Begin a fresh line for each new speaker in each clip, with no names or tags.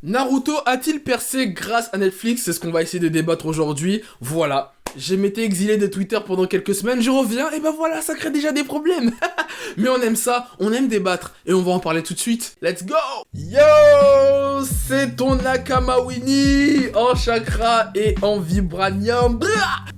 Naruto a-t-il percé grâce à Netflix? C'est ce qu'on va essayer de débattre aujourd'hui. Voilà. J'ai m'étais exilé de Twitter pendant quelques semaines, je reviens, et ben voilà, ça crée déjà des problèmes. Mais on aime ça, on aime débattre, et on va en parler tout de suite. Let's go! Yo! C'est ton Nakama Winnie en chakra et en vibranium.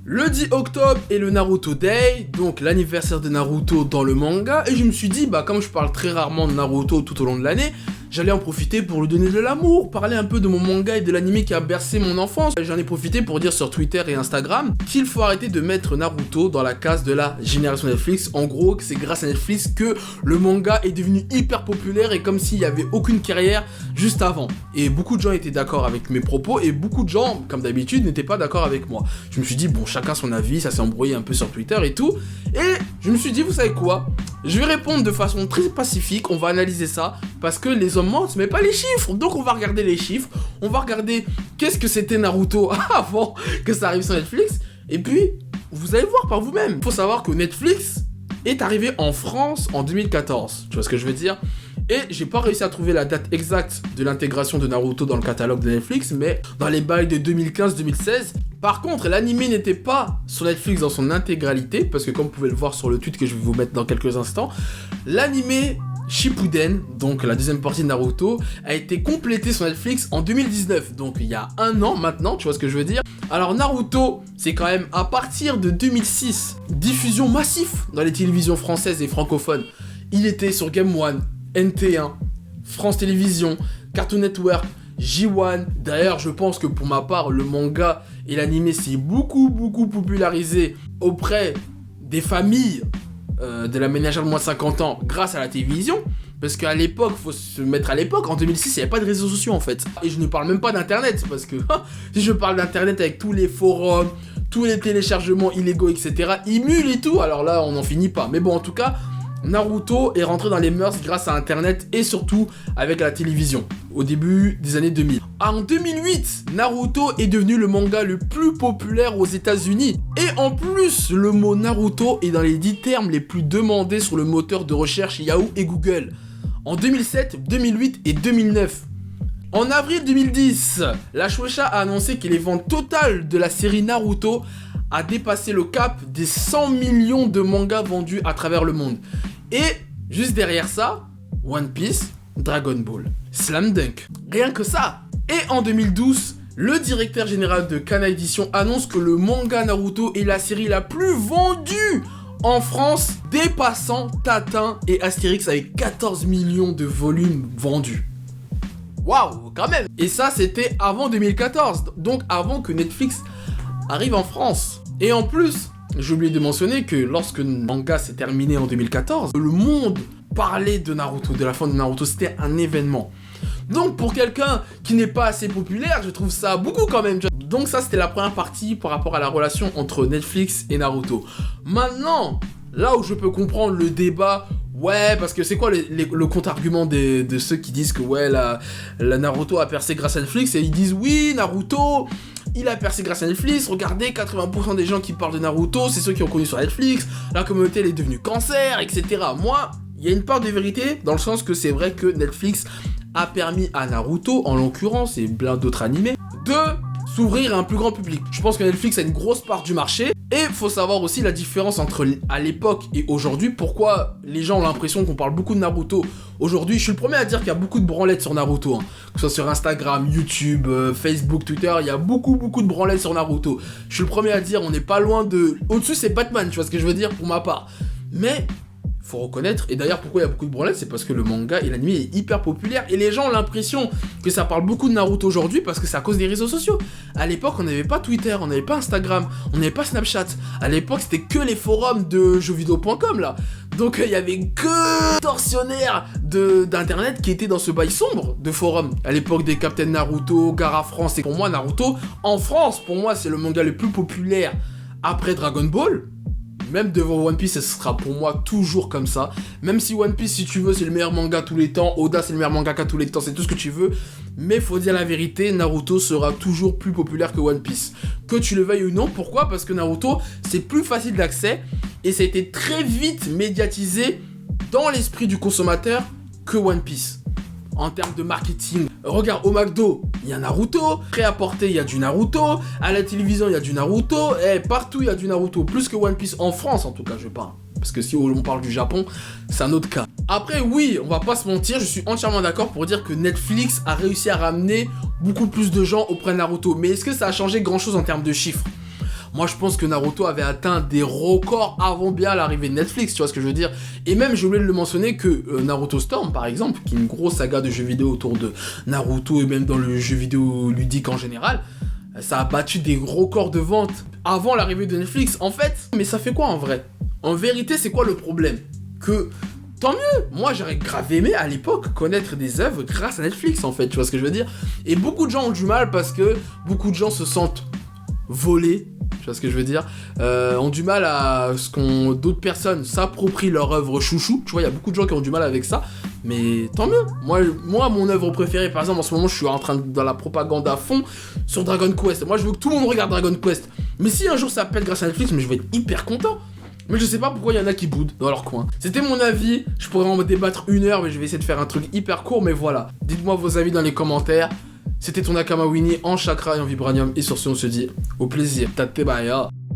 Le 10 octobre est le Naruto Day, donc l'anniversaire de Naruto dans le manga, et je me suis dit, comme je parle très rarement de Naruto tout au long de l'année, j'allais en profiter pour lui donner de l'amour, parler un peu de mon manga et de l'anime qui a bercé mon enfance. J'en ai profité pour dire sur Twitter et Instagram qu'il faut arrêter de mettre Naruto dans la case de la génération Netflix. En gros, c'est grâce à Netflix que le manga est devenu hyper populaire et comme s'il n'y avait aucune carrière juste avant. Et beaucoup de gens étaient d'accord avec mes propos et beaucoup de gens, comme d'habitude, n'étaient pas d'accord avec moi. Je me suis dit, chacun son avis, ça s'est embrouillé un peu sur Twitter et tout. Et je me suis dit, vous savez quoi? Je vais répondre de façon très pacifique, on va analyser ça, parce que les hommes mentent, mais pas les chiffres. Donc on va regarder les chiffres, on va regarder qu'est-ce que c'était Naruto avant que ça arrive sur Netflix, et puis vous allez voir par vous-même. Il faut savoir que Netflix est arrivé en France en 2014, tu vois ce que je veux dire? Et j'ai pas réussi à trouver la date exacte de l'intégration de Naruto dans le catalogue de Netflix, mais dans les bails de 2015-2016. Par contre, l'anime n'était pas sur Netflix dans son intégralité, parce que comme vous pouvez le voir sur le tweet que je vais vous mettre dans quelques instants, l'anime Shippuden, donc la deuxième partie de Naruto, a été complété sur Netflix en 2019, donc il y a un an maintenant, tu vois ce que je veux dire. Alors Naruto, c'est quand même à partir de 2006, diffusion massive dans les télévisions françaises et francophones. Il était sur Game One, NT1, France Télévisions, Cartoon Network, J1. D'ailleurs, je pense que pour ma part, le manga et l'anime s'est beaucoup popularisé auprès des familles de la ménagère de moins de 50 ans grâce à la télévision. Parce qu'à l'époque, faut se mettre à l'époque, en 2006, il n'y avait pas de réseaux sociaux en fait. Et je ne parle même pas d'internet, parce que si je parle d'internet avec tous les forums, tous les téléchargements illégaux, etc., Imul et tout, alors là, on n'en finit pas. Mais bon, en tout cas, Naruto est rentré dans les mœurs grâce à internet et surtout avec la télévision au début des années 2000. En 2008, Naruto est devenu le manga le plus populaire aux États-Unis. Et en plus, le mot Naruto est dans les 10 termes les plus demandés sur le moteur de recherche Yahoo et Google. En 2007, 2008 et 2009. En avril 2010, la Shueisha a annoncé que les ventes totales de la série Naruto a dépassé le cap des 100 millions de mangas vendus à travers le monde. Et juste derrière ça, One Piece, Dragon Ball, Slam Dunk. Rien que ça. Et en 2012, le directeur général de Kana Edition annonce que le manga Naruto est la série la plus vendue en France, dépassant Tintin et Astérix avec 14 millions de volumes vendus. Waouh, quand même. Et ça, c'était avant 2014, donc avant que Netflix arrive en France. Et en plus, j'ai oublié de mentionner que lorsque le manga s'est terminé en 2014, le monde parlait de Naruto, de la fin de Naruto, c'était un événement. Donc pour quelqu'un qui n'est pas assez populaire, je trouve ça beaucoup quand même. Donc ça, c'était la première partie par rapport à la relation entre Netflix et Naruto. Maintenant, là où je peux comprendre le débat, ouais, parce que c'est quoi le contre-argument de ceux qui disent que ouais, la Naruto a percé grâce à Netflix, et ils disent oui, Naruto, il a percé grâce à Netflix, regardez, 80% des gens qui parlent de Naruto, c'est ceux qui ont connu sur Netflix, la communauté elle est devenue cancer, etc. Moi, il y a une part de vérité, dans le sens que c'est vrai que Netflix a permis à Naruto, en l'occurrence, et plein d'autres animés, de s'ouvrir à un plus grand public. Je pense que Netflix a une grosse part du marché, et faut savoir aussi la différence entre à l'époque et aujourd'hui, pourquoi les gens ont l'impression qu'on parle beaucoup de Naruto aujourd'hui. Je suis le premier à dire qu'il y a beaucoup de branlettes sur Naruto, hein. Que ce soit sur Instagram, YouTube, Facebook, Twitter, il y a beaucoup de branlettes sur Naruto. Je suis le premier à dire, on n'est pas loin de... Au-dessus c'est Batman, tu vois ce que je veux dire pour ma part. Mais... faut reconnaître, et d'ailleurs pourquoi il y a beaucoup de branlettes, c'est parce que le manga et l'anime est hyper populaire, et les gens ont l'impression que ça parle beaucoup de Naruto aujourd'hui parce que c'est à cause des réseaux sociaux. À l'époque, on n'avait pas Twitter, on n'avait pas Instagram, on n'avait pas Snapchat. À l'époque, c'était que les forums de jeuxvideo.com là. Donc il y avait que tortionnaires d'internet qui étaient dans ce bail sombre de forums. À l'époque des Captain Naruto, Gara France, et pour moi Naruto, en France, pour moi c'est le manga le plus populaire après Dragon Ball. Même devant One Piece, ce sera pour moi toujours comme ça. Même si One Piece, si tu veux, c'est le meilleur manga tous les temps, Oda c'est le meilleur mangaka tous les temps, c'est tout ce que tu veux. Mais faut dire la vérité, Naruto sera toujours plus populaire que One Piece. Que tu le veuilles ou non, pourquoi? Parce que Naruto, c'est plus facile d'accès et ça a été très vite médiatisé dans l'esprit du consommateur que One Piece. en termes de marketing. Regarde, au McDo, il y a Naruto. Prêt-à-porter, il y a du Naruto. À la télévision, il y a du Naruto. Et partout, il y a du Naruto. Plus que One Piece en France, en tout cas, je parle. Parce que si on parle du Japon, c'est un autre cas. Après, oui, on va pas se mentir, je suis entièrement d'accord pour dire que Netflix a réussi à ramener beaucoup plus de gens auprès de Naruto. Mais est-ce que ça a changé grand-chose en termes de chiffres ? Moi, je pense que Naruto avait atteint des records avant bien l'arrivée de Netflix, tu vois ce que je veux dire. Et même, j'ai oublié de le mentionner que Naruto Storm, par exemple, qui est une grosse saga de jeux vidéo autour de Naruto et même dans le jeu vidéo ludique en général, ça a battu des records de vente avant l'arrivée de Netflix. En fait, mais ça fait quoi en vrai ? En vérité, c'est quoi le problème ? Que, tant mieux, moi j'aurais grave aimé à l'époque connaître des œuvres grâce à Netflix en fait, tu vois ce que je veux dire ? Et beaucoup de gens ont du mal parce que beaucoup de gens se sentent volés, tu vois ce que je veux dire, ont du mal à ce qu'on d'autres personnes s'approprient leur œuvre chouchou, tu vois, il y a beaucoup de gens qui ont du mal avec ça, mais tant mieux. Moi mon œuvre préférée, par exemple, en ce moment, je suis en train dans la propagande à fond sur Dragon Quest. Moi, je veux que tout le monde regarde Dragon Quest. Mais si un jour ça appelle grâce à Netflix, mais je vais être hyper content. Mais je sais pas pourquoi il y en a qui boudent dans leur coin. C'était mon avis, je pourrais en débattre 1 heure, mais je vais essayer de faire un truc hyper court, mais voilà. Dites-moi vos avis dans les commentaires. C'était ton Nakama Winnie en chakra et en vibranium. Et sur ce, on se dit au plaisir. Tate baya.